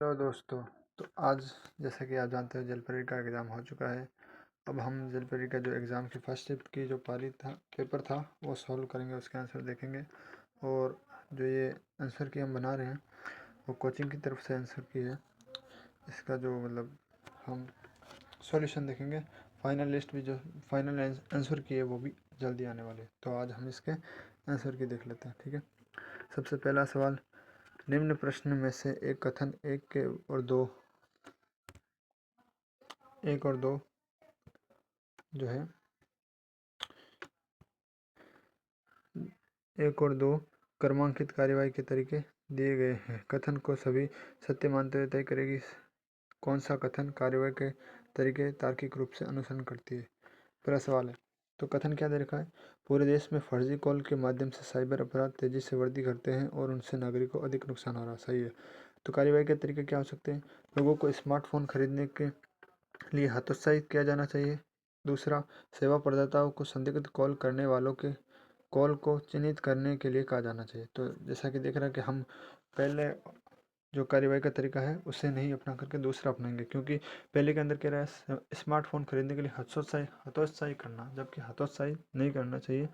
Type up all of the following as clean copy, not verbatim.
Hello दोस्तों। तो आज जैसा कि आप जानते हो जलपरी का एग्ज़ाम हो चुका है। अब हम जलपरी का जो एग्ज़ाम की फर्स्ट शिफ्ट की जो पारी था पेपर था वो सॉल्व करेंगे, उसके आंसर देखेंगे। और जो ये आंसर की हम बना रहे हैं वो कोचिंग की तरफ से आंसर की है। इसका जो मतलब हम सॉल्यूशन देखेंगे। फाइनल लिस्ट भी जो फाइनल आंसर की है वो भी जल्दी आने वाले है। तो आज हम इसके आंसर की देख लेते हैं, ठीक है। सबसे पहला सवाल, निम्न प्रश्न में से एक कथन एक और दो जो है एक और दो क्रमांकित कार्यवाही के तरीके दिए गए हैं। कथन को सभी सत्य मानते हुए तय करेगी कौन सा कथन कार्यवाही के तरीके तार्किक रूप से अनुसरण करती है। पहला सवाल है, तो कथन क्या दे रखा है? पूरे देश में फर्जी कॉल के माध्यम से साइबर अपराध तेजी से वृद्धि करते हैं और उनसे नागरिकों को अधिक नुकसान हो रहा है। सही है। तो कार्यवाही के तरीके क्या हो सकते हैं? लोगों को स्मार्टफोन खरीदने के लिए हतोत्साहित किया जाना चाहिए। दूसरा, सेवा प्रदाताओं को संदिग्ध कॉल करने वालों के कॉल को चिन्हित करने के लिए कहा जाना चाहिए। तो जैसा कि देख रहे हैं कि हम पहले जो कार्यवाही का तरीका है उसे नहीं अपना करके दूसरा अपनाएंगे, क्योंकि पहले के अंदर कह रहा है स्मार्टफोन खरीदने के लिए हतोत्साहित करना, जबकि हतोत्साहित नहीं करना चाहिए।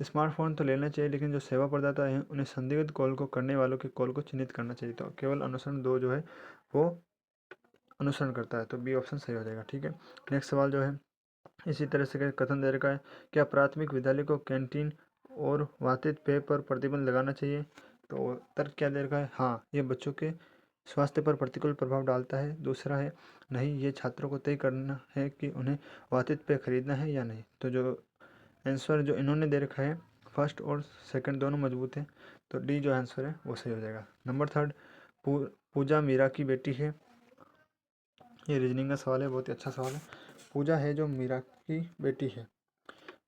स्मार्टफोन तो लेना चाहिए, लेकिन जो सेवा प्रदाता हैं उन्हें संदिग्ध कॉल को करने वालों के कॉल को चिन्हित करना चाहिए। तो केवल अनुसरण दो जो है वो अनुसरण करता है, तो बी ऑप्शन सही हो जाएगा, ठीक है। नेक्स्ट सवाल जो है इसी तरह से कथन दे रखा है, क्या प्राथमिक विद्यालय को कैंटीन और वातित पेय पर प्रतिबंध लगाना चाहिए? तो तर्क क्या दे रखा है? हाँ, ये बच्चों के स्वास्थ्य पर प्रतिकूल प्रभाव डालता है। दूसरा है, नहीं, ये छात्रों को तय करना है कि उन्हें वातित पेय खरीदना है या नहीं। तो जो आंसर जो इन्होंने दे रखा है फर्स्ट और सेकंड दोनों मजबूत है, तो डी जो आंसर है वो सही हो जाएगा। नंबर थर्ड, पूजा मीरा की बेटी है। ये रीजनिंग का सवाल है, बहुत ही अच्छा सवाल है। पूजा है जो मीरा की बेटी है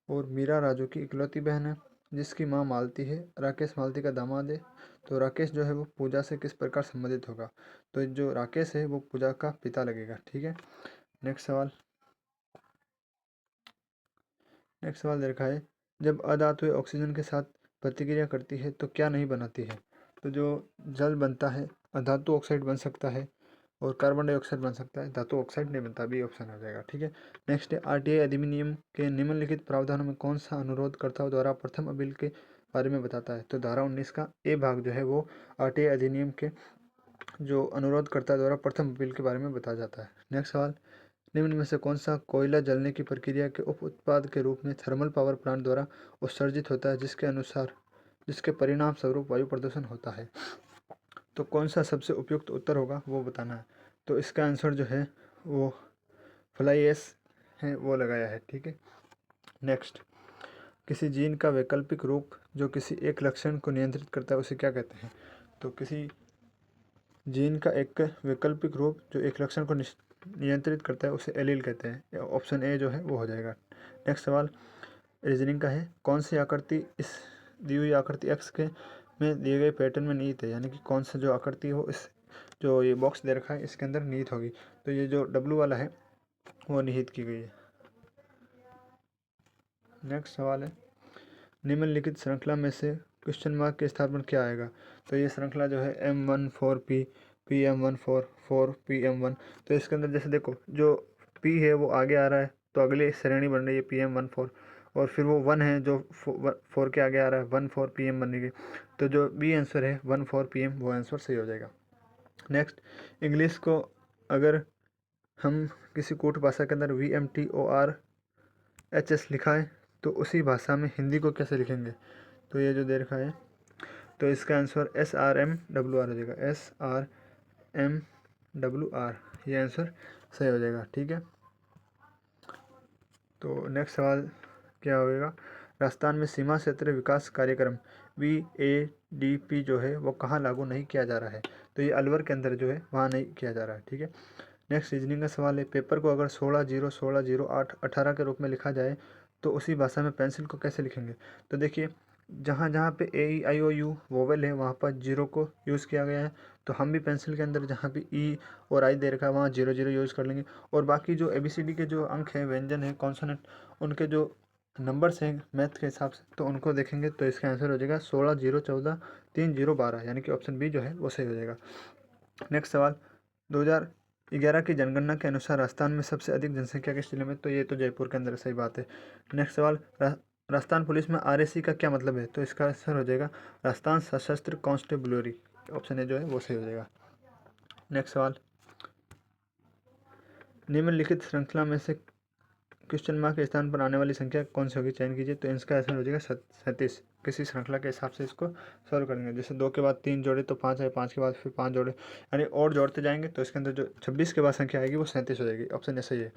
और मीरा राजू की इकलौती बहन है, जिसकी माँ मालती है। राकेश मालती का दामाद है। तो राकेश जो है वो पूजा से किस प्रकार संबंधित होगा? तो जो राकेश है वो पूजा का पिता लगेगा, ठीक है। नेक्स्ट सवाल दे रखा है, जब अधातुएं ऑक्सीजन के साथ प्रतिक्रिया करती है तो क्या नहीं बनाती है? तो जो जल बनता है अधातु ऑक्साइड बन सकता है और कार्बन डाइऑक्साइड बन सकता है, धातु ऑक्साइड नहीं बनता। बी ऑप्शन हो जाएगा, ठीक है। नेक्स्ट है, आरटीआई अधिनियम के निम्नलिखित प्रावधानों में कौन सा अनुरोधकर्ताओं द्वारा प्रथम अपील के बारे में बताता है? तो धारा 19 का ए भाग जो है वो आरटीआई अधिनियम के जो अनुरोधकर्ता द्वारा प्रथम अपील के बारे में बताया जाता है। नेक्स्ट सवाल, निम्न में से कौन सा कोयला जलने की प्रक्रिया के उप उत्पाद के रूप में थर्मल पावर प्लांट द्वारा उत्सर्जित होता है, जिसके परिणाम स्वरूप वायु प्रदूषण होता है? तो कौन सा सबसे उपयुक्त उत्तर होगा वो बताना है। तो इसका आंसर जो है वो फ्लाई एस है वो लगाया है, ठीक है। नेक्स्ट, किसी जीन का वैकल्पिक रूप जो किसी एक लक्षण को नियंत्रित करता है उसे क्या कहते हैं? तो किसी जीन का एक वैकल्पिक रूप जो एक लक्षण को नियंत्रित करता है उसे एलील कहते हैं। ऑप्शन ए जो है वो हो जाएगा। नेक्स्ट सवाल रीजनिंग का है, कौन सी आकृति इस दी हुई आकृति एक्स के में दिए गए पैटर्न में निहित है? यानी कि कौन सा जो आकृति है वो इस जो ये बॉक्स दे रखा है इसके अंदर निहित होगी। तो ये जो डब्लू वाला है वो निहित की गई है। नेक्स्ट सवाल है, निम्नलिखित श्रृंखला में से क्वेश्चन मार्क के स्थान पर क्या आएगा? तो ये श्रृंखला जो है M14P PM14 तो इसके अंदर जैसे देखो जो P है वो आगे आ रहा है तो अगली श्रेणी बन रही है PM14, और फिर वो 1 है जो 4 के आगे आ रहा है 14 PM बनेगी। तो जो बी आंसर है 14 PM वो आंसर सही हो जाएगा। नेक्स्ट, इंग्लिश को अगर हम किसी कूट भाषा के अंदर VMTORHS लिखा है तो उसी भाषा में हिंदी को कैसे लिखेंगे? तो ये जो दे रखा है तो इसका आंसर SRMWR हो जाएगा। SRMWR ये आंसर सही हो जाएगा, ठीक है। तो नेक्स्ट सवाल क्या होगा, राजस्थान में सीमा क्षेत्र विकास कार्यक्रम VADP जो है वो कहाँ लागू नहीं किया जा रहा है? तो ये अलवर के अंदर जो है वहाँ नहीं किया जा रहा है, ठीक है। नेक्स्ट रीजनिंग का सवाल है, पेपर को अगर 16-0-16-0-8-18 के रूप में लिखा जाए तो उसी भाषा में पेंसिल को कैसे लिखेंगे? तो देखिए जहाँ जहाँ पे AEIOU वोवेल है वहाँ पर जीरो को यूज़ किया गया है, तो हम भी पेंसिल के अंदर जहाँ पे ई और आई दे रखा है वहाँ 0-0 यूज़ कर लेंगे। और बाकी जो ABCD के जो अंक हैं, व्यंजन है, कॉन्सोनेंट, उनके जो नंबर्स हैं मैथ के हिसाब से तो उनको देखेंगे तो इसका आंसर हो जाएगा 16-0-14-3-0-12, यानी कि ऑप्शन बी जो है वो सही हो जाएगा। नेक्स्ट सवाल, 2011 की जनगणना के अनुसार राजस्थान में सबसे अधिक जनसंख्या किस जिले में? तो ये तो जयपुर के अंदर है, सही बात है। नेक्स्ट सवाल, राजस्थान पुलिस में आरएसी का क्या मतलब है? तो इसका आंसर हो जाएगा राजस्थान सशस्त्र कांस्टेबुलरी। ऑप्शन ए जो है वो सही हो जाएगा। नेक्स्ट सवाल, निम्नलिखित श्रृंखला में से क्वेश्चन मार्क के स्थान पर आने वाली संख्या कौन सी होगी? चयन कीजिए। तो इसका आंसर हो जाएगा 37। किसी श्रृंखला के हिसाब से इसको सॉल्व करेंगे। जैसे 2 के बाद 3 जोड़े तो 5 है, 5 के बाद फिर 5 जोड़े, यानी और जोड़ते जाएंगे तो इसके अंदर जो 26 के बाद संख्या आएगी वो 37 हो जाएगी। ऑप्शन ए सही है।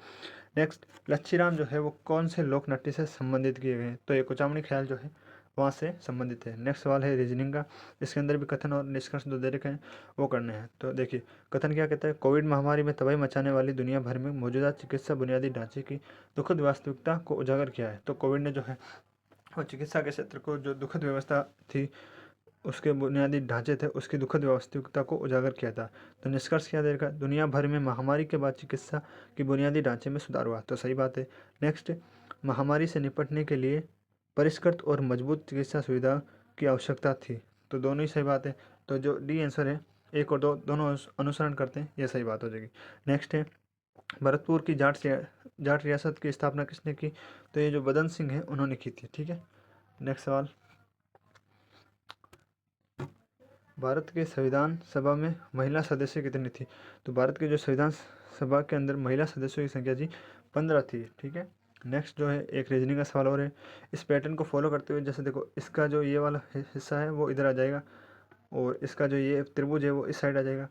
नेक्स्ट, लच्छीराम जो है वो कौन से लोक नाट्य से संबंधित किए गए हैं? तो ये कुचामणी ख्याल जो है वहाँ से संबंधित है। नेक्स्ट सवाल है रीजनिंग का। इसके अंदर भी कथन और निष्कर्ष जो दे रखे हैं वो करने हैं। तो देखिए कथन क्या कहता है, कोविड महामारी में तबाही मचाने वाली दुनिया भर में मौजूदा चिकित्सा बुनियादी ढांचे की दुखद वास्तविकता को उजागर किया है। तो कोविड ने जो है वो चिकित्सा के क्षेत्र को जो दुखद व्यवस्था थी, उसके बुनियादी ढांचे थे, उसकी दुखद वास्तविकता को उजागर किया था। तो निष्कर्ष क्या दे रखा है, दुनिया भर में महामारी के बाद चिकित्सा की बुनियादी ढांचे में सुधार हुआ। तो सही बात है। नेक्स्ट, महामारी से निपटने के लिए परिष्कृत और मजबूत चिकित्सा सुविधा की आवश्यकता थी। तो दोनों ही सही बात है। तो जो डी आंसर है, 1 और 2 दोनों अनुसरण करते हैं, ये सही बात हो जाएगी। नेक्स्ट है, भरतपुर की जाट रियासत की स्थापना किसने की? तो ये जो बदन सिंह है उन्होंने की थी। ठीक है। नेक्स्ट सवाल, भारत के संविधान सभा में महिला सदस्य कितनी थी? तो भारत के जो संविधान सभा के अंदर महिला सदस्यों की संख्या जी 15 थी। ठीक है। नेक्स्ट जो है एक रीजनिंग का सवाल और है। इस पैटर्न को फॉलो करते हुए, जैसे देखो इसका जो ये वाला हिस्सा है वो इधर आ जाएगा, और इसका जो ये त्रिभुज है वो इस साइड आ जाएगा,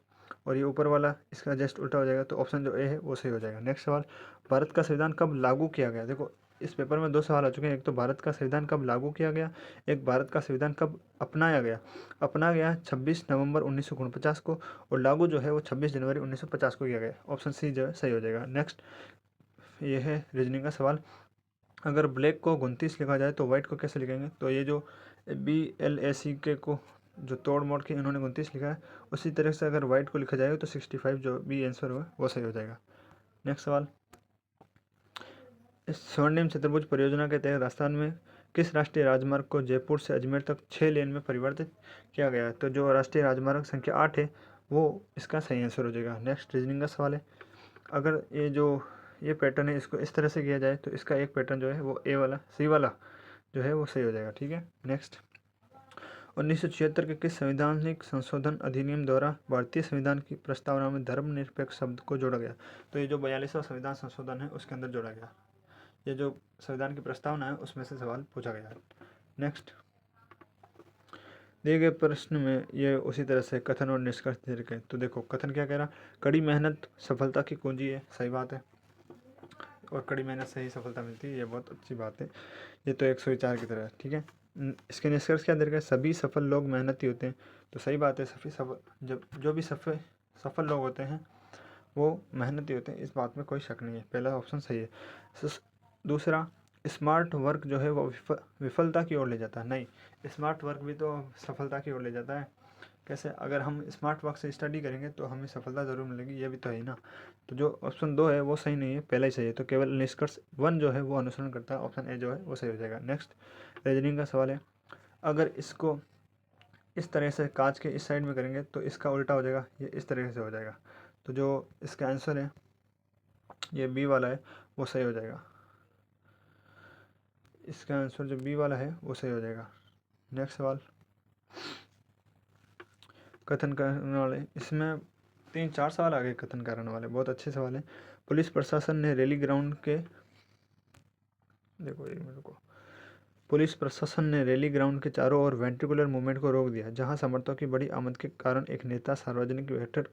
और ये ऊपर वाला इसका जस्ट उल्टा हो जाएगा। तो ऑप्शन जो ए है वो सही हो जाएगा। नेक्स्ट सवाल, भारत का संविधान कब लागू किया गया? देखो इस पेपर में 2 सवाल आ चुके हैं। एक तो भारत का संविधान कब लागू किया गया, एक भारत का संविधान कब अपनाया गया। अपना गया 26 नवंबर 1949 को, और लागू जो है वो 26 जनवरी 1950 को किया गया। ऑप्शन सी जो है सही हो जाएगा। नेक्स्ट ये है रीजनिंग का सवाल, अगर ब्लैक को 29 लिखा जाए तो वाइट को कैसे लिखेंगे? तो ये जो BLACK को जो तोड़ मोड़ के इन्होंने 29 लिखा है, उसी तरह से अगर वाइट को लिखा जाएगा तो 65 जो भी आंसर होगा वो सही हो जाएगा। नेक्स्ट सवाल, इस स्वर्णिम चतुर्भुज परियोजना के तहत राजस्थान में किस राष्ट्रीय राजमार्ग को जयपुर से अजमेर तक 6 लेन में परिवर्तित किया गया है? तो जो राष्ट्रीय राजमार्ग संख्या 8 है वो इसका सही आंसर हो जाएगा। नेक्स्ट रीजनिंग का सवाल है, अगर ये पैटर्न है इसको इस तरह से किया जाए तो इसका एक पैटर्न जो है वो ए वाला सी वाला जो है वो सही हो जाएगा। ठीक है। नेक्स्ट, 1976 के किस संवैधानिक संशोधन अधिनियम द्वारा भारतीय संविधान की प्रस्तावना में धर्मनिरपेक्ष शब्द को जोड़ा गया? तो ये जो 42वां संविधान संशोधन है उसके अंदर जोड़ा गया। ये जो संविधान की प्रस्तावना है उसमें से सवाल पूछा गया है। नेक्स्ट, दिए गए प्रश्न में ये उसी तरह से कथन और निष्कर्ष दे रखे हैं। तो देखो कथन क्या कह रहा, कड़ी मेहनत सफलता की कुंजी है, सही बात है, और कड़ी मेहनत से ही सफलता मिलती है, ये बहुत अच्छी बात है। ये तो 104 की तरह है। ठीक है। इसके निष्कर्ष क्या दे रखा है, सभी सफल लोग मेहनती होते हैं। तो सही बात है, सभी सफल जब जो भी सफल लोग होते हैं वो मेहनती होते हैं, इस बात में कोई शक नहीं है। पहला ऑप्शन सही है। दूसरा, स्मार्ट वर्क जो है वो विफलता की ओर ले जाता है। नहीं, स्मार्ट वर्क भी तो सफलता की ओर ले जाता है। कैसे? अगर हम स्मार्ट वर्क से स्टडी करेंगे तो हमें सफलता ज़रूर मिलेगी, ये भी तो है ही ना। तो जो ऑप्शन 2 है वो सही नहीं है, पहला ही सही है। तो केवल निष्कर्ष 1 जो है वो अनुसरण करता है, ऑप्शन ए जो है वो सही हो जाएगा। नेक्स्ट रीजनिंग का सवाल है, अगर इसको इस तरह से कांच के इस साइड में करेंगे तो इसका उल्टा हो जाएगा, ये इस तरह से हो जाएगा। तो जो इसका आंसर है ये बी वाला है वो सही हो जाएगा। इसका आंसर जो बी वाला है वो सही हो जाएगा। नेक्स्ट सवाल, कथन करने वाले, इसमें 3-4 सवाल आ गए कथन करने वाले, बहुत अच्छे सवाल हैं। पुलिस प्रशासन ने रैली ग्राउंड के देखो एक मिनट को पुलिस प्रशासन ने रैली ग्राउंड के चारों ओर वेंट्रिकुलर मूवमेंट को रोक दिया, जहां समर्थकों की बड़ी आमद के कारण एक नेता सार्वजनिक बैठक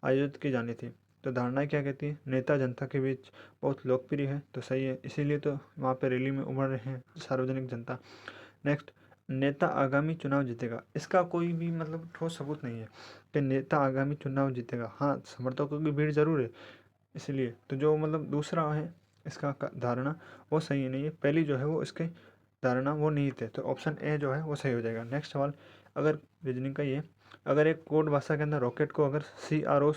आयोजित की जानी थी। तो धारणाएं क्या कहती है, नेता जनता के बीच बहुत लोकप्रिय है, तो सही है, इसीलिए तो वहाँ पे रैली में उमड़ रहे हैं सार्वजनिक जनता। नेक्स्ट, नेता आगामी चुनाव जीतेगा, इसका कोई भी मतलब ठोस सबूत नहीं है कि नेता आगामी चुनाव जीतेगा। हाँ, समर्थकों की भीड़ जरूर है, इसलिए तो जो मतलब दूसरा है इसका धारणा वो सही नहीं है, पहली जो है वो इसके धारणा वो निहित है। तो ऑप्शन ए जो है वो सही हो जाएगा। नेक्स्ट सवाल, अगर रीजनिंग का ये, अगर एक कोड भाषा के अंदर रॉकेट को अगर CROT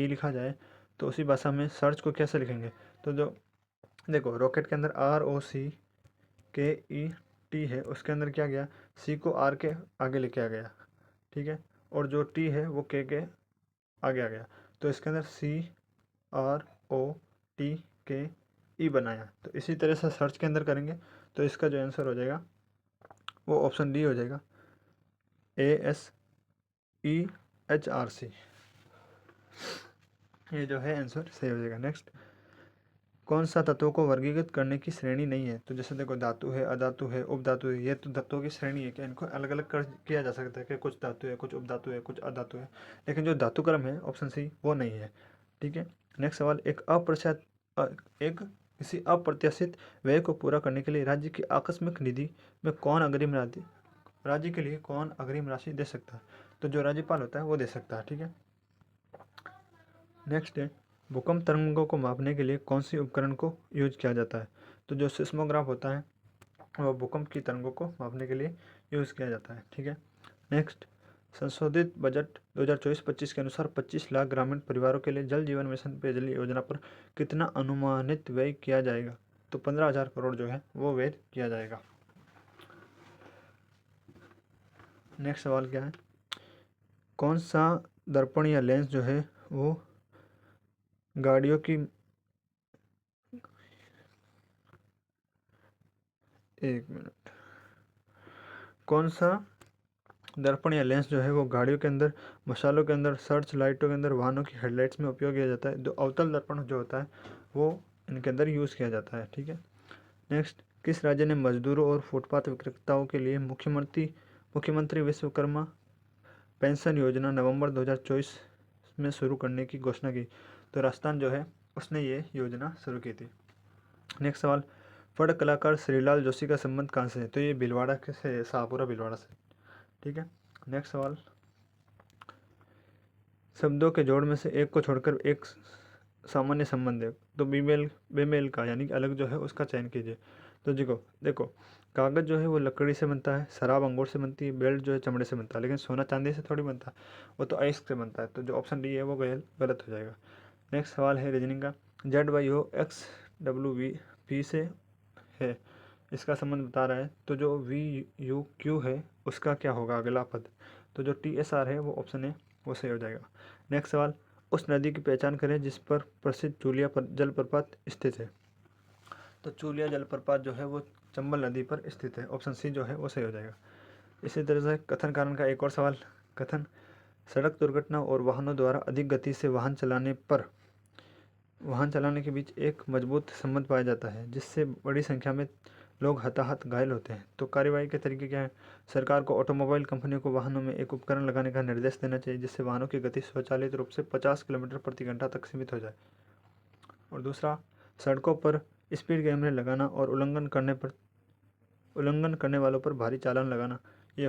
लिखा जाए तो उसी भाषा में सर्च को कैसे लिखेंगे? तो जो देखो रॉकेट के अंदर ROCKET है, उसके अंदर क्या गया, सी को आर के आगे लेके आ गया। ठीक है। और जो टी है वो के आगे आ गया, तो इसके अंदर CROTKE बनाया। तो इसी तरह से सर्च के अंदर करेंगे तो इसका जो आंसर हो जाएगा वो ऑप्शन डी हो जाएगा, ASEHRC। ये जो है आंसर सही हो जाएगा। नेक्स्ट, कौन सा तत्वों को वर्गीकृत करने की श्रेणी नहीं है? तो जैसे देखो, धातु है, अधातु है, उपधातु है, ये तो तत्वों की श्रेणी है कि इनको अलग अलग कर किया जा सकता है कि कुछ धातु है, कुछ उपधातु है, कुछ अधातु है, लेकिन जो धातु क्रम है ऑप्शन सी वो नहीं है। ठीक है। नेक्स्ट सवाल, एक किसी अप्रत्याशित व्यय को पूरा करने के लिए राज्य की आकस्मिक निधि में कौन अग्रिम राज्य के लिए कौन अग्रिम राशि दे सकता है? तो जो राज्यपाल होता है वो दे सकता है। ठीक है। नेक्स्ट है, भूकंप तरंगों को मापने के लिए कौन सी उपकरण को यूज किया जाता है? तो जो सिस्मोग्राफ होता है वो भूकंप की तरंगों को मापने के लिए यूज किया जाता है। ठीक है। नेक्स्ट, संशोधित बजट 2024-25 के अनुसार 25 लाख ग्रामीण परिवारों के लिए जल जीवन मिशन पेयजल योजना पर कितना अनुमानित व्यय किया जाएगा? तो 15,000 करोड़ जो है वो व्यय किया जाएगा। नेक्स्ट सवाल क्या है, कौन सा दर्पण या लेंस जो है वो गाड़ियों की एक मिनट, कौन सा दर्पण या लेंस जो है वो गाड़ियों के अंदर, मशालों के अंदर, सर्च लाइटों के अंदर, वाहनों की हेडलाइट्स में उपयोग किया जाता है? जो अवतल दर्पण जो होता है वो इनके अंदर यूज़ किया जाता है। ठीक है। नेक्स्ट, किस राज्य ने मजदूरों और फुटपाथ विक्रेताओं के लिए मुख्यमंत्री विश्वकर्मा पेंशन योजना नवंबर 2024 में शुरू करने की घोषणा की? तो राजस्थान जो है उसने ये योजना शुरू की थी। नेक्स्ट सवाल, फड़ कलाकार श्रीलाल जोशी का संबंध कहाँ से है? तो ये भीलवाड़ा के से, शाहपुरा भीलवाड़ा से। ठीक है। नेक्स्ट सवाल, शब्दों के जोड़ में से एक को छोड़कर एक सामान्य संबंध है, तो बेमेल का यानी कि अलग जो है उसका चयन कीजिए। तो देखो, कागज़ जो है वो लकड़ी से बनता है, शराब अंगूर से बनती है, बेल्ट जो है चमड़े से बनता है, लेकिन सोना चांदी से थोड़ी बनता है, वो तो आइस से बनता है। तो जो ऑप्शन डी है वो गलत हो जाएगा। नेक्स्ट सवाल है रीजनिंग का, ZYO XWV से है, इसका संबंध बता रहा है, तो जो VUQ है उसका क्या होगा अगला पद? तो जो TSR है वो ऑप्शन है वो सही हो जाएगा। नेक्स्ट सवाल, उस नदी की पहचान करें जिस पर प्रसिद्ध चूलिया जलप्रपात स्थित है? तो चूलिया जलप्रपात जो है वो चंबल नदी पर स्थित है, ऑप्शन सी जो है वो सही हो जाएगा। इसी तरह से कथन कारण का एक और सवाल, कथन, सड़क दुर्घटना और वाहनों द्वारा अधिक गति से वाहन चलाने के बीच एक मजबूत संबंध पाया जाता है जिससे बड़ी संख्या में लोग हताहत घायल होते हैं। तो कार्यवाही के तरीके क्या है? सरकार को ऑटोमोबाइल कंपनियों को वाहनों में एक उपकरण लगाने का निर्देश देना चाहिए जिससे वाहनों की गति स्वचालित रूप से 50 किलोमीटर प्रति घंटा तक सीमित हो जाए। और दूसरा, सड़कों पर स्पीड कैमरे लगाना और उल्लंघन करने वालों पर भारी चालान लगाना, ये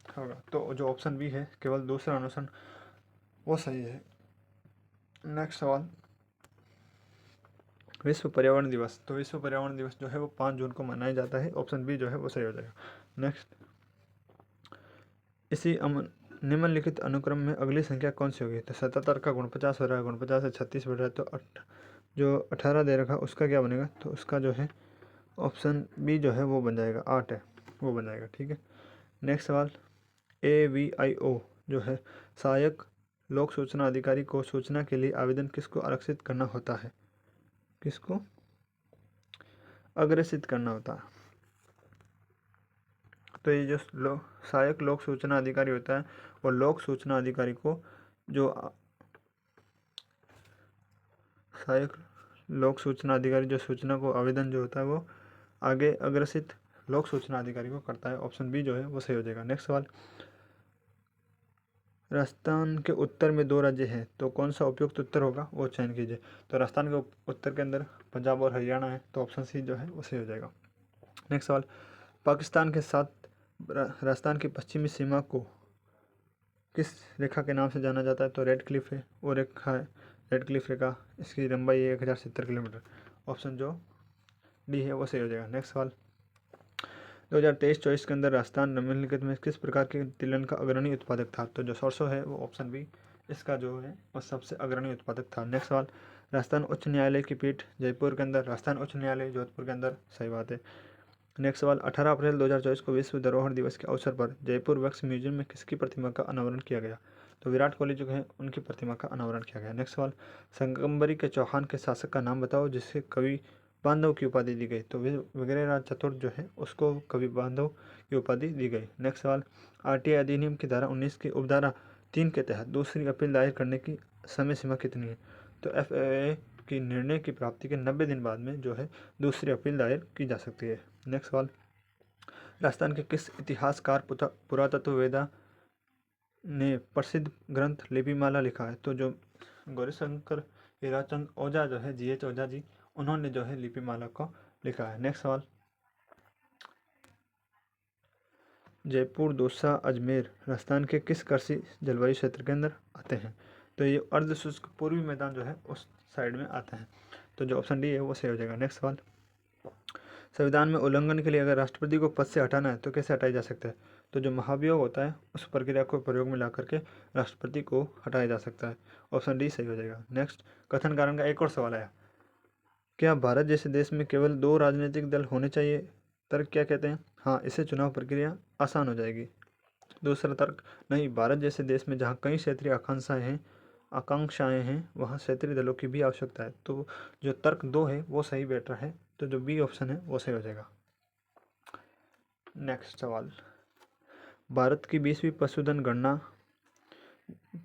होगा। तो जो ऑप्शन बी है केवल दूसरा अनुसरण वो सही है। नेक्स्ट सवाल, विश्व पर्यावरण दिवस, तो विश्व पर्यावरण दिवस जो है वो 5 जून को मनाया जाता है, ऑप्शन बी जो है वो सही हो जाएगा। नेक्स्ट, इसी निम्नलिखित अनुक्रम में अगली संख्या कौन सी होगी? तो 77 का गुण 50 हो रहा है, गुण 50 से 36 बढ़ रहा है, तो जो 18 दे रखा उसका क्या बनेगा? तो उसका जो है ऑप्शन बी जो है वो बन जाएगा, 8 है वो बन जाएगा। ठीक है। नेक्स्ट सवाल, AVIO जो है सहायक लोक सूचना अधिकारी को सूचना के लिए आवेदन किसको आरक्षित करना होता है? किसको अग्रेसित करना होता है? तो ये जो सहायक लोक सूचना अधिकारी होता है वो लोक सूचना अधिकारी को, जो सहायक लोक सूचना अधिकारी जो सूचना को आवेदन जो होता है वो आगे अग्रेसित लोक सूचना अधिकारी को करता है, ऑप्शन बी जो है वो सही हो जाएगा। नेक्स्ट सवाल, राजस्थान के उत्तर में 2 राज्य हैं, तो कौन सा उपयुक्त उत्तर होगा वो चयन कीजिए। तो राजस्थान के उत्तर के अंदर पंजाब और हरियाणा है, तो ऑप्शन सी जो है वो सही हो जाएगा। नेक्स्ट सवाल, पाकिस्तान के साथ राजस्थान की पश्चिमी सीमा को किस रेखा के नाम से जाना जाता है? तो रेड क्लिफ है, वो रेखा है रेड क्लिफ रेखा, इसकी लंबाई है 1070 किलोमीटर, ऑप्शन जो डी है वो सही हो जाएगा। नेक्स्ट सवाल, 2023-24 के अंदर राजस्थान निम्नलिखित में किस प्रकार के तिलहन का अग्रणी उत्पादक था? तो जो सरसों है वो ऑप्शन बी इसका जो है वो सबसे अग्रणी उत्पादक था। नेक्स्ट सवाल, राजस्थान उच्च न्यायालय की पीठ जयपुर के अंदर, राजस्थान उच्च न्यायालय जोधपुर के अंदर, सही बात है। नेक्स्ट सवाल, 18 अप्रैल 2024 को विश्व धरोहर दिवस के अवसर पर जयपुर वैक्स म्यूजियम में किसकी प्रतिमा का अनावरण किया गया? तो विराट कोहली जो है उनकी प्रतिमा का अनावरण किया गया। नेक्स्ट सवाल, संगमरमरी के चौहान के शासक का नाम बताओ जिसे कवि बांधव की उपाधि दी गई। तो वगैरह चतुर्थ जो है उसको कवि बांधव की उपाधि दी गई। नेक्स्ट सवाल, आरटीआई अधिनियम की धारा 19 की उपधारा 3 के तहत दूसरी अपील दायर करने की समय सीमा कितनी है। तो एफएए की निर्णय की प्राप्ति के 90 दिन बाद में जो है दूसरी अपील दायर की जा सकती है। नेक्स्ट सवाल, राजस्थान के किस इतिहासकार पुरातत्ववेदा ने प्रसिद्ध ग्रंथ लिपिमाला लिखा है। तो जो गौरीशंकर हीराचंद ओझा जो है जीएच ओझा जी, उन्होंने जो है लिपिमाला को लिखा है। नेक्स्ट सवाल, जयपुर, दौसा, अजमेर राजस्थान के किस कृषि जलवायु क्षेत्र के अंदर आते हैं। तो ये अर्ध शुष्क पूर्वी मैदान जो है उस साइड में आते हैं। तो जो ऑप्शन डी है वो सही हो जाएगा। नेक्स्ट सवाल, संविधान में उल्लंघन के लिए अगर राष्ट्रपति को पद से हटाना है तो कैसे हटाया जा सकता है। तो जो महाभियोग होता है उस प्रक्रिया को प्रयोग में ला करके राष्ट्रपति को हटाया जा सकता है। ऑप्शन डी सही हो जाएगा। नेक्स्ट, कथन कारण का एक और सवाल आया, क्या भारत जैसे देश में केवल 2 राजनीतिक दल होने चाहिए। तर्क क्या कहते हैं, हाँ, इससे चुनाव प्रक्रिया आसान हो जाएगी। दूसरा तर्क, नहीं, भारत जैसे देश में जहाँ कई क्षेत्रीय आकांक्षाएं हैं वहाँ क्षेत्रीय दलों की भी आवश्यकता है। तो जो तर्क 2 है वो सही बैठ रहा है। तो जो बी ऑप्शन है वो सही हो जाएगा। नेक्स्ट सवाल, भारत की 20वीं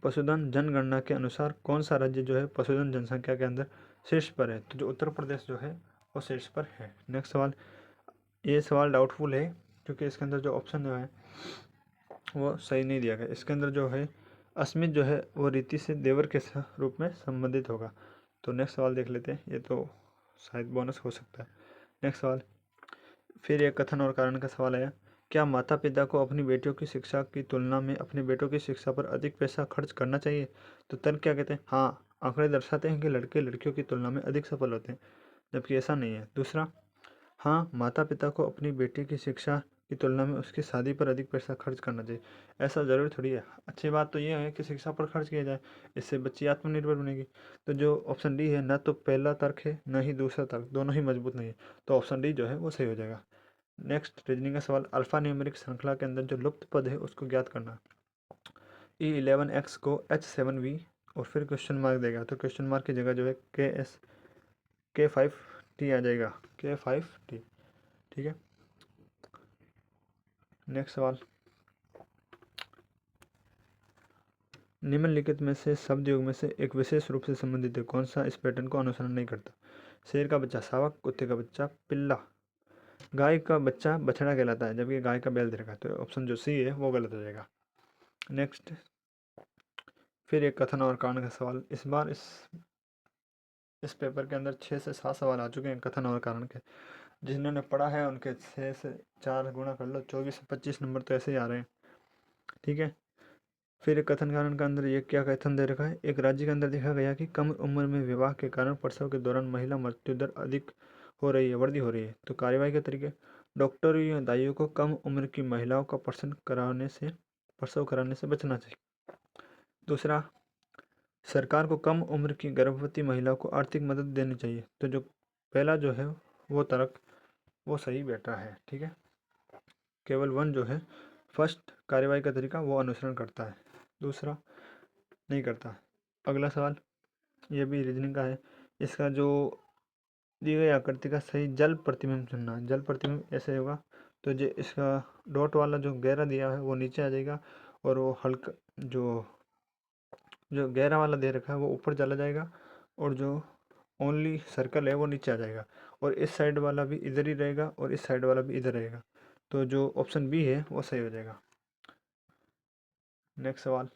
पशुधन जनगणना के अनुसार कौन सा राज्य जो है पशुधन जनसंख्या के अंदर शीर्ष पर है। तो जो उत्तर प्रदेश जो है वो शीर्ष पर है। नेक्स्ट सवाल, ये सवाल डाउटफुल है क्योंकि इसके अंदर जो ऑप्शन जो है वो सही नहीं दिया गया। इसके अंदर जो है अस्मित जो है वो रीति से देवर के रूप में संबंधित होगा। तो नेक्स्ट सवाल देख लेते हैं, ये तो शायद बोनस हो सकता है। नेक्स्ट सवाल, फिर एक कथन और कारण का सवाल आया, क्या माता पिता को अपनी बेटियों की शिक्षा की तुलना में अपने बेटों की शिक्षा पर अधिक पैसा खर्च करना चाहिए। तो तर्क क्या कहते हैं, हाँ, आंकड़े दर्शाते हैं कि लड़के लड़कियों की तुलना में अधिक सफल होते हैं, जबकि ऐसा नहीं है। दूसरा, हाँ, माता पिता को अपनी बेटी की शिक्षा की तुलना में उसकी शादी पर अधिक पैसा खर्च करना चाहिए, ऐसा ज़रूरी थोड़ी है। अच्छी बात तो ये है कि शिक्षा पर खर्च किया जाए, इससे बच्ची आत्मनिर्भर बनेगी। तो जो ऑप्शन डी है, न तो पहला तर्क है न ही दूसरा तर्क, दोनों ही मजबूत नहीं है। तो ऑप्शन डी जो है वो सही हो जाएगा। नेक्स्ट, रीजनिंग का सवाल, अल्फा न्यूमेरिक श्रृंखला के अंदर जो लुप्त पद है उसको ज्ञात करना। E11X को H7V और फिर क्वेश्चन मार्क देगा, तो क्वेश्चन मार्क की जगह जो है K5T आ जाएगा, K5T। ठीक है। नेक्स्ट सवाल, निम्नलिखित में से शब्द योग में से एक विशेष रूप से संबंधित है, कौन सा इस पैटर्न को अनुसरण नहीं करता। शेर का बच्चा शावक, कुत्ते का बच्चा पिल्ला, गाय का बच्चा बछड़ा कहलाता है, जबकि गाय का बैल दे रखा है। तो ऑप्शन जो सी है वो गलत हो जाएगा। नेक्स्ट, फिर एक कथन और कारण का सवाल। इस बार इस पेपर के अंदर 6 से 7 सवाल आ चुके हैं कथन और कारण के। जिन्होंने पढ़ा है उनके 6 से 4 गुणा कर लो, 24 से 25 नंबर तो ऐसे ही आ रहे हैं। ठीक है। फिर एक कथन कारण का अंदर ये क्या कथन दे रखा है, एक राज्य के अंदर देखा गया कि कम उम्र में विवाह के कारण प्रसव के दौरान महिला मृत्यु दर अधिक हो रही है, वृद्धि हो रही है। तो कार्यवाही के तरीके, डॉक्टरों या दाइयों को कम उम्र की महिलाओं का प्रसव कराने से बचना चाहिए। दूसरा, सरकार को कम उम्र की गर्भवती महिलाओं को आर्थिक मदद देनी चाहिए। तो जो पहला जो है वो तर्क वो सही बैठा है। ठीक है। केवल 1 जो है फर्स्ट कार्यवाही का तरीका वो अनुसरण करता है, दूसरा नहीं करता। अगला सवाल ये भी रीजनिंग का है। इसका जो दी गई आकृति का सही जल प्रतिबिंब चुनना। जल प्रतिबिंब ऐसे होगा, तो जो इसका डॉट वाला जो गहरा दिया है वो नीचे आ जाएगा, और वो हल्का जो जो गहरा वाला दे रखा है वो ऊपर चला जाएगा, और जो ओनली सर्कल है वो नीचे आ जाएगा, और इस साइड वाला भी इधर ही रहेगा और इस साइड वाला भी इधर रहेगा। तो जो ऑप्शन बी है वो सही हो जाएगा। नेक्स्ट सवाल,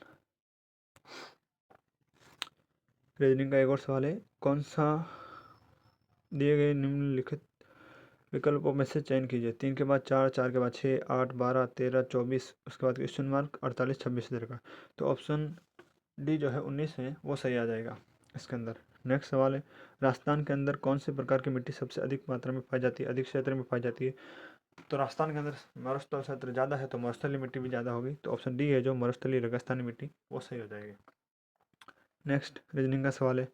रीजनिंग का एक और सवाल है, कौन सा दिए गए निम्नलिखित विकल्पों में से चयन कीजिए। 3 के बाद 4, 4 के बाद 6, 8, 12, 13, 24, उसके बाद क्वेश्चन मार्क 48, 26 इधर का। तो ऑप्शन डी जो है 19 है वो सही आ जाएगा इसके अंदर। नेक्स्ट सवाल है, राजस्थान के अंदर कौन से प्रकार की मिट्टी सबसे अधिक मात्रा में पाई जाती है, अधिक क्षेत्र में पाई जाती है। तो राजस्थान के अंदर मरुस्थल क्षेत्र ज़्यादा है तो मरुस्थलीय मिट्टी भी ज़्यादा होगी। तो ऑप्शन डी है जो मरुस्थलीय रेगिस्तानी मिट्टी वो सही हो जाएगी। नेक्स्ट, रीजनिंग का सवाल है,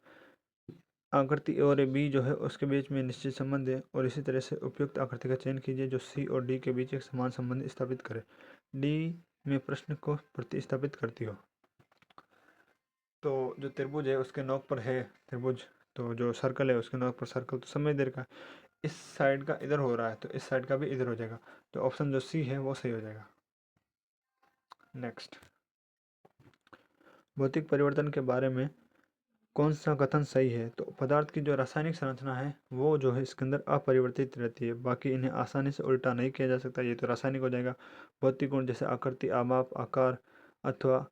आकृति ए और बी जो है उसके बीच में निश्चित संबंध है, और इसी तरह से उपयुक्त आकृति का चयन कीजिए जो सी और डी के बीच एक समान संबंध स्थापित करे। डी में प्रश्न को प्रतिस्थापित करती हो। तो जो त्रिभुज है उसके नोक पर है त्रिभुज, तो जो सर्कल है उसके नोक पर सर्कल, तो समय देर का इस साइड का इधर हो रहा है तो इस साइड का भी इधर हो जाएगा, तो ऑप्शन जो सी है वो सही हो जाएगा। नेक्स्ट, भौतिक परिवर्तन के बारे में कौन सा कथन सही है? तो पदार्थ की जो रासायनिक संरचना है वो जो है इसके अंदर अपरिवर्तित रहती है, बाकी इन्हें आसानी से उल्टा नहीं किया जा सकता, ये तो रासायनिक हो जाएगा। भौतिक गुण जैसे आकृति, आमाप, आकार अथवा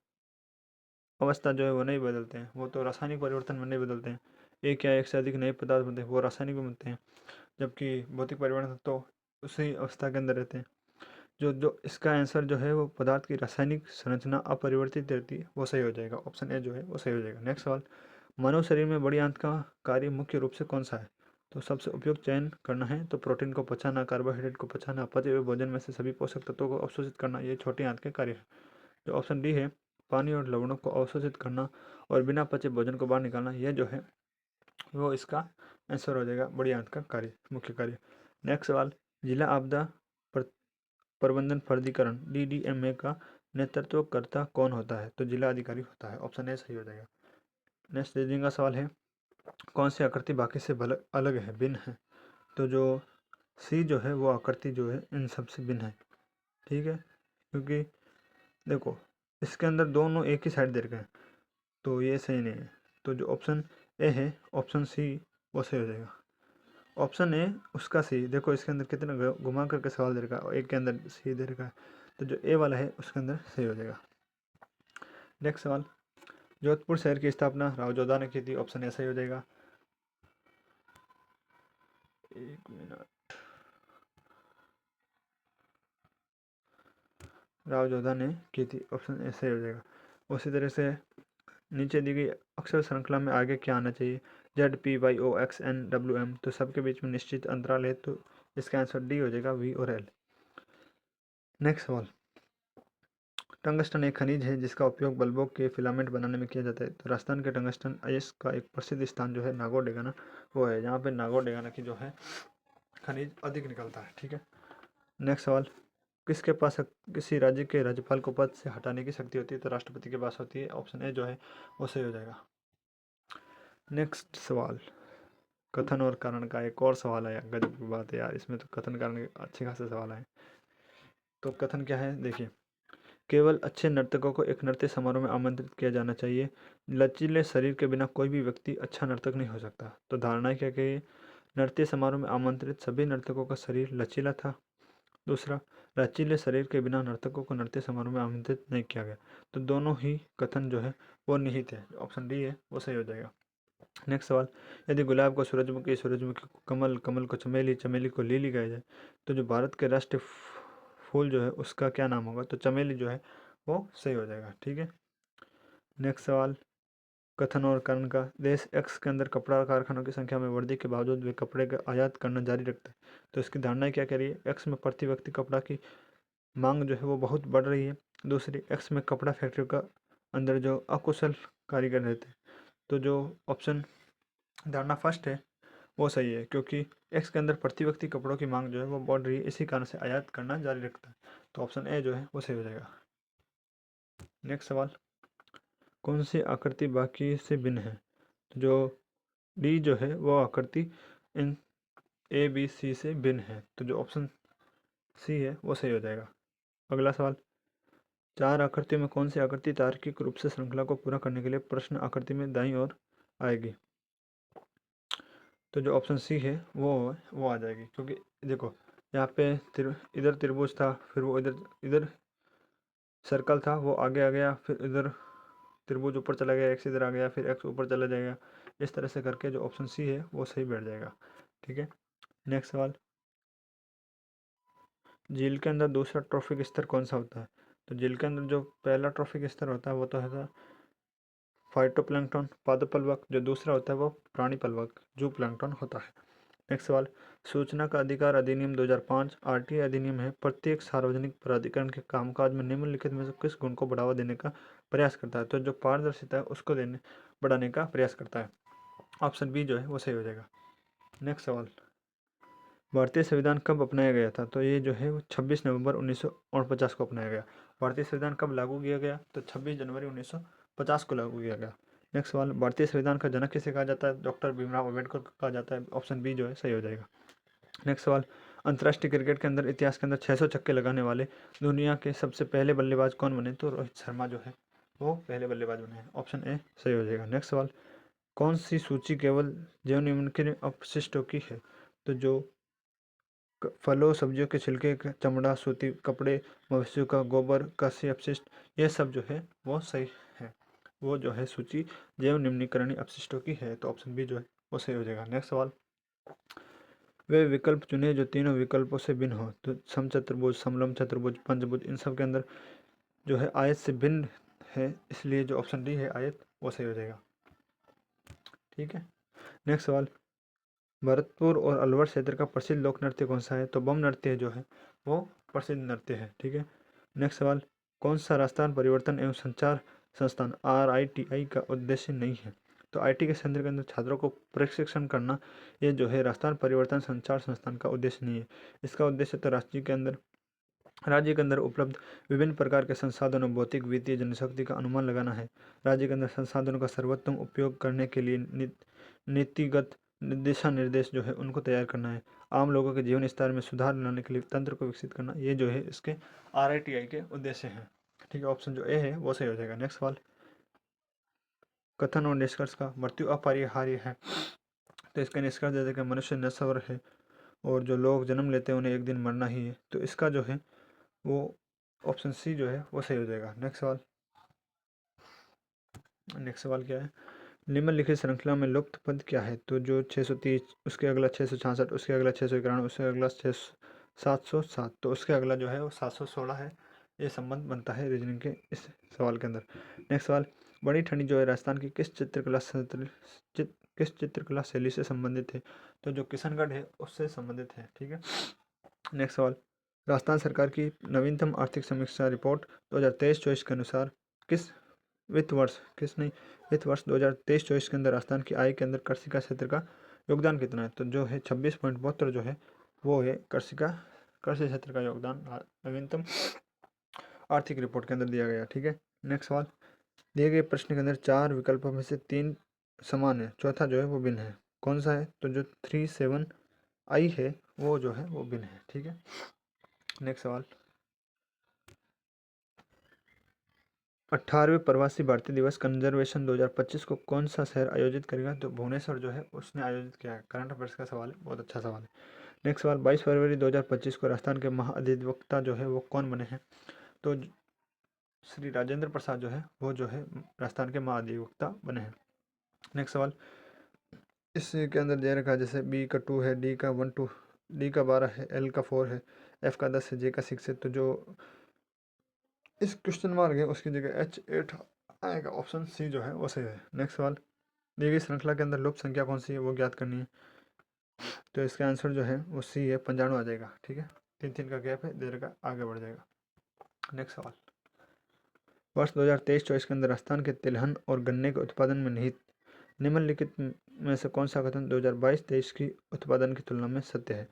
अवस्था जो है वो नहीं बदलते हैं, वो तो रासायनिक परिवर्तन में नहीं बदलते हैं। एक या एक से अधिक नए पदार्थ बनते हैं वो रासायनिक में बनते हैं, जबकि भौतिक परिवर्तन तो उसी अवस्था के अंदर रहते हैं। जो जो इसका आंसर जो है वो पदार्थ की रासायनिक संरचना अपरिवर्तित रहती है, वो सही हो जाएगा। ऑप्शन ए जो है वो सही हो जाएगा। नेक्स्ट सवाल, मानव शरीर में बड़ी आंत का कार्य मुख्य रूप से कौन सा है? तो सबसे उपयुक्त चयन करना है तो प्रोटीन को पचाना, कार्बोहाइड्रेट को पचाना, पचे हुए भोजन में से सभी पोषक तत्वों को अवशोषित करना, ये छोटी आंत के कार्य है। जो ऑप्शन डी है, पानी और लवणों को अवशोषित करना और बिना पचे भोजन को बाहर निकालना, यह जो है वो इसका आंसर हो जाएगा, बड़ी आंत का कार्य, मुख्य कार्य। नेक्स्ट सवाल, जिला आपदा प्रबंधन प्राधिकरण DDMA का नेतृत्वकर्ता कौन होता है? तो जिला अधिकारी होता है। ऑप्शन ए सही हो जाएगा। नेक्स्ट रीजनिंग का सवाल है, कौन सी आकृति बाकी से अलग है, भिन्न है? तो जो सी जो है वो आकृति जो है इन सबसे भिन्न है, ठीक है, क्योंकि देखो इसके अंदर दोनों एक ही साइड दे रखे हैं, तो ये सही नहीं है। तो जो ऑप्शन ए है, ऑप्शन सी, वो सही हो जाएगा। ऑप्शन ए उसका सी, देखो इसके अंदर कितना घुमा करके सवाल दे रखा है, एक के अंदर सी दे रखा है, तो जो ए वाला है उसके अंदर सही हो जाएगा। नेक्स्ट सवाल, जोधपुर शहर की स्थापना राव जोधा ने की थी। ऑप्शन ए सही हो जाएगा। एक मिनट, राव जोधा ने की थी, ऑप्शन ए सही हो जाएगा। उसी तरह से नीचे दी गई अक्षर श्रृंखला में आगे क्या आना चाहिए? ZPYOXNWM, तो सबके बीच में निश्चित अंतराल है, तो इसका आंसर डी हो जाएगा, V और L। नेक्स्ट सवाल, टंगस्टन एक खनिज है जिसका उपयोग बल्बों के फिलामेंट बनाने में किया जाता है। तो राजस्थान के टंगस्टन अयस्क का एक प्रसिद्ध स्थान जो है नागौर डेगाना वो है, जहाँ पे नागौर डेगाना की जो है खनिज अधिक निकलता है, ठीक है। नेक्स्ट सवाल, किसके पास किसी राज्य के राज्यपाल को पद से हटाने की शक्ति होती है? तो राष्ट्रपति के पास होती है। ऑप्शन ए जो है वो सही हो जाएगा। नेक्स्ट सवाल, कथन और कारण का एक और सवाल है, गजब की बात है यार, इसमें तो कथन कारण के अच्छे खासे सवाल हैं। तो कथन क्या है, देखिए, केवल अच्छे नर्तकों को एक नृत्य समारोह में आमंत्रित किया जाना चाहिए। लचीले शरीर के बिना कोई भी व्यक्ति अच्छा नर्तक नहीं हो सकता। तो धारणा क्या कही, नृत्य समारोह में आमंत्रित सभी नर्तकों का शरीर लचीला था। दूसरा, लचीले शरीर के बिना नर्तकों को नृत्य समारोह में आमंत्रित नहीं किया गया। तो दोनों ही कथन जो है वो निहित है, ऑप्शन डी है वो सही हो जाएगा। नेक्स्ट सवाल, यदि गुलाब को सूरजमुखी, सूरजमुखी को कमल, कमल को चमेली, चमेली को लिली कहा जाए, तो जो भारत के राष्ट्रीय फूल जो है उसका क्या नाम होगा? तो चमेली जो है वो सही हो जाएगा, ठीक है। नेक्स्ट सवाल, कथन और कारण का, देश एक्स के अंदर कपड़ा कारखानों की संख्या में वृद्धि के बावजूद वे कपड़े का आयात करना जारी रखते हैं। तो इसकी धारणा क्या कह रही है? एक्स में प्रति व्यक्ति कपड़ा की मांग जो है वो बहुत बढ़ रही है। दूसरी, एक्स में कपड़ा फैक्ट्री का अंदर जो अकुशल कारीगर रहते हैं। तो जो ऑप्शन धारणा फर्स्ट है वो सही है, क्योंकि एक्स के अंदर प्रति व्यक्ति कपड़ों की मांग जो है वो बढ़ रही है, इसी कारण से आयात करना जारी रखता है। तो ऑप्शन ए जो है वो सही हो जाएगा। नेक्स्ट सवाल, कौन सी आकृति बाकी से भिन्न है? तो जो डी जो है वो आकृति इन ABC से भिन्न है, तो जो ऑप्शन सी है वो सही हो जाएगा। अगला सवाल, चार आकृतियों में कौन सी आकृति तार्किक रूप से श्रृंखला को पूरा करने के लिए प्रश्न आकृति में दाईं ओर आएगी? तो जो ऑप्शन सी है वो आ जाएगी, क्योंकि देखो यहाँ पे इधर त्रिभुज था, फिर वो इधर इधर सर्कल था, वो आगे आ गया, फिर इधर त्रिभुज ऊपर चला गया, एक्स इधर आ गया, फिर एक्स ऊपर चला जाएगा, इस तरह से करके जो ऑप्शन सी है वो सही बैठ जाएगा, ठीक है। नेक्स्ट सवाल, झील के अंदर दूसरा ट्रॉफिक स्तर कौन सा होता है? तो झील के अंदर जो पहला ट्रॉफिक स्तर होता है वो तो है फाइटोप्लैंक्टन, पादपलवक। जो दूसरा होता है वो प्राणी पलवक, जू प्लैंक्टन होता है। नेक्स्ट सवाल, सूचना का अधिकार अधिनियम 2005 RTI अधिनियम है, प्रत्येक सार्वजनिक प्राधिकरण के कामकाज में निम्नलिखित में से किस गुण को बढ़ावा देने का प्रयास करता है? तो जो पारदर्शिता है उसको बढ़ाने का प्रयास करता है। ऑप्शन बी जो है वो सही हो जाएगा। नेक्स्ट सवाल, भारतीय संविधान कब अपनाया गया था? तो ये जो है वो 26 नवंबर 1949 को अपनाया गया। भारतीय संविधान कब लागू किया गया? तो 26 जनवरी 1950 को लागू किया गया। नेक्स्ट सवाल, भारतीय संविधान का जनक किसे कहा जाता है? डॉक्टर भीमराव अम्बेडकर को कहा जाता है। ऑप्शन बी जो है सही हो जाएगा। नेक्स्ट सवाल, अंतर्राष्ट्रीय क्रिकेट के अंदर इतिहास के अंदर 600 छक्के लगाने वाले दुनिया के सबसे पहले बल्लेबाज कौन बने? तो रोहित शर्मा जो है वो पहले बल्लेबाज बने हैं। ऑप्शन ए सही हो जाएगा। नेक्स्ट सवाल, कौन सी सूची केवल जैव निम्नलिखित अपशिष्टों की है? तो जो फलों सब्जियों के छिलके, चमड़ा, सूती कपड़े, मवेशियों का गोबर, कृषि अपशिष्ट, ये सब जो है वो सही है। वो जो है सूची जैव निम्नीकरणीय अपशिष्टों की है। तो ऑप्शन बी जो है वो सही हो जाएगा। नेक्स्ट सवाल, वे विकल्प चुने जो तीनों विकल्पों से भिन्न हो। तो समचतुर्भुज, समलंब चतुर्भुज, पंचभुज, इन सब के अंदर जो है आयत से भिन्न है, इसलिए जो ऑप्शन डी है आयत वो सही हो जाएगा। ठीक है। नेक्स्ट सवाल, भरतपुर और अलवर क्षेत्र का प्रसिद्ध लोक नृत्य कौन सा है? तो बम नृत्य जो है वो प्रसिद्ध नृत्य है। ठीक है। नेक्स्ट सवाल, कौन सा राजस्थान परिवर्तन एवं संचार संस्थान RITI का उद्देश्य नहीं है? तो IT के संदर्भ के अंदर छात्रों को प्रशिक्षण करना, ये जो है राजस्थान परिवर्तन संचार संस्थान का उद्देश्य नहीं है। इसका उद्देश्य तो राज्य के अंदर उपलब्ध विभिन्न प्रकार के संसाधनों, भौतिक, वित्तीय, जनशक्ति का अनुमान लगाना है। राज्य के अंदर संसाधनों का सर्वोत्तम उपयोग करने के लिए नीतिगत दिशा निर्देश जो है उनको तैयार करना है। आम लोगों के जीवन स्तर में सुधार लाने के लिए तंत्र को विकसित करना, ये जो है इसके RITI के उद्देश्य हैं। ठीक है। ऑप्शन जो ए है वो सही हो जाएगा। नेक्स्ट सवाल, कथन और निष्कर्ष का मृत्यु अपरिहार्य है। तो इसका निष्कर्ष देते कि मनुष्य नश्वर है और जो लोग जन्म लेते हैं उन्हें एक दिन मरना ही है। तो इसका जो है वो ऑप्शन सी जो है वो सही हो जाएगा। नेक्स्ट सवाल क्या है? निम्नलिखित श्रृंखला में लुप्त पद क्या है? तो जो 630, उसके अगला 666, उसके अगला 691, उसके अगला 707, तो उसके अगला जो है वो 716 है। ये संबंध बनता है रीजनिंग के इस सवाल के अंदर। नेक्स्ट सवाल, बड़ी ठंडी जो है राजस्थान की किस चित्रकला शैली से संबंधित है? तो जो किशनगढ़ है उससे संबंधित है। ठीक है। नेक्स्ट सवाल, राजस्थान सरकार की नवीनतम आर्थिक समीक्षा रिपोर्ट 2023-24 के अनुसार किस वित्त वर्ष 2023-24 के अंदर राजस्थान की आय के अंदर कृषि का क्षेत्र का योगदान कितना है? तो जो है 26.72 जो है वो है कृषि क्षेत्र का योगदान नवीनतम आर्थिक रिपोर्ट के अंदर दिया गया। ठीक है। नेक्स्ट सवाल, दिए गए प्रश्न के अंदर 4 विकल्पों में से 3 समान है, चौथा जो है वो भिन्न है, कौन सा है? तो जो 37I है वो जो है वो भिन्न है। ठीक है। नेक्स्ट सवाल, 18वें प्रवासी भारतीय दिवस कंजर्वेशन 2025 को कौन सा शहर आयोजित करेगा? तो भुवनेश्वर जो है उसने आयोजित किया है। करंट अफेयर्स का सवाल है, बहुत अच्छा सवाल है। नेक्स्ट सवाल, 22 फरवरी 2025 को राजस्थान के महाअधिवक्ता जो है वो कौन बने हैं? तो श्री राजेंद्र प्रसाद जो है वो जो है राजस्थान के महाअधिवक्ता बने हैं। नेक्स्ट सवाल, इसके अंदर दे रखा है जैसे बी का 2 है, डी का 1 2, डी का 12 है, एल का 4 है, एफ का 10 है, जे का 6 है। तो जो इस क्वेश्चन मार्क है उसकी जगह H8 आएगा। ऑप्शन सी जो है वो सही है। नेक्स्ट सवाल, दी गई श्रृंखला के अंदर लुप्त संख्या कौन सी है वो ज्ञात करनी है। तो इसका आंसर जो है वो सी है, 95 आ जाएगा। ठीक है। 3 का गैप है, दे रखा, आगे बढ़ जाएगा। नेक्स्ट सवाल, वर्ष 2023-24 के अंदर राजस्थान के तिलहन और गन्ने के उत्पादन में निहित निम्नलिखित में से कौन सा कथन 2022-23 की उत्पादन की तुलना में सत्य है?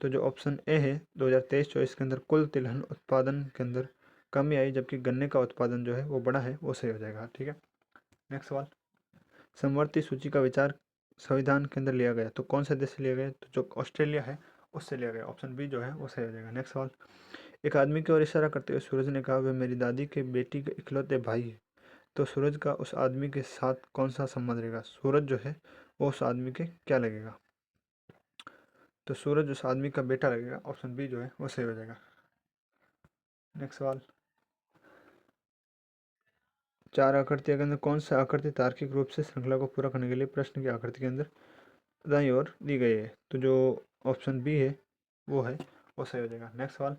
तो जो ऑप्शन ए है, 2023-24 के अंदर कुल तिलहन उत्पादन के अंदर कमी आई जबकि गन्ने का उत्पादन जो है वो बढ़ा है, वो सही हो जाएगा। ठीक है। नेक्स्ट सवाल, समवर्ती सूची का विचार संविधान के अंदर लिया गया, तो कौन से देश से लिया गया? तो जो ऑस्ट्रेलिया है उससे लिया गया। ऑप्शन बी जो है वो सही हो जाएगा। नेक्स्ट सवाल, एक आदमी की ओर इशारा करते हुए सूरज ने कहा, वह मेरी दादी के बेटी के इकलौते भाई है। तो सूरज का उस आदमी के साथ कौन सा संबंध रहेगा? सूरज जो है वो उस आदमी के क्या लगेगा? तो सूरज उस आदमी का बेटा लगेगा। ऑप्शन बी जो है वो सही हो जाएगा। नेक्स्ट सवाल, 4 आकृति के अंदर कौन सा आकृति तार्किक रूप से श्रृंखला को पूरा करने के लिए प्रश्न की आकृति के अंदर दाईं ओर दी गई है? तो जो ऑप्शन बी है वो है वो सही हो जाएगा। नेक्स्ट सवाल,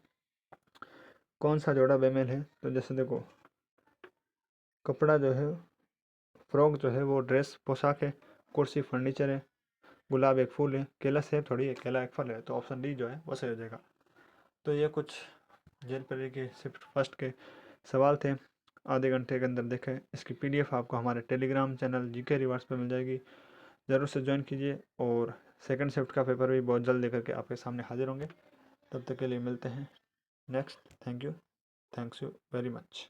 कौन सा जोड़ा बेमेल है? तो जैसे देखो, कपड़ा जो है, फ्रॉक जो है वो ड्रेस पोशाक है, कुर्सी फर्नीचर है, गुलाब एक फूल है, केला सेब थोड़ी है, केला एक फल है। तो ऑप्शन डी जो है वो सही हो जाएगा। तो ये कुछ जेल परी के शिफ्ट फर्स्ट के सवाल थे, आधे घंटे के अंदर देखें। इसकी PDF आपको हमारे टेलीग्राम चैनल GK रिवार्ड्स पर मिल जाएगी, ज़रूर से ज्वाइन कीजिए। और सेकंड शिफ्ट का पेपर भी बहुत जल्द लेकर के आपके सामने हाजिर होंगे। तब तक के लिए मिलते हैं next. Thank you very much.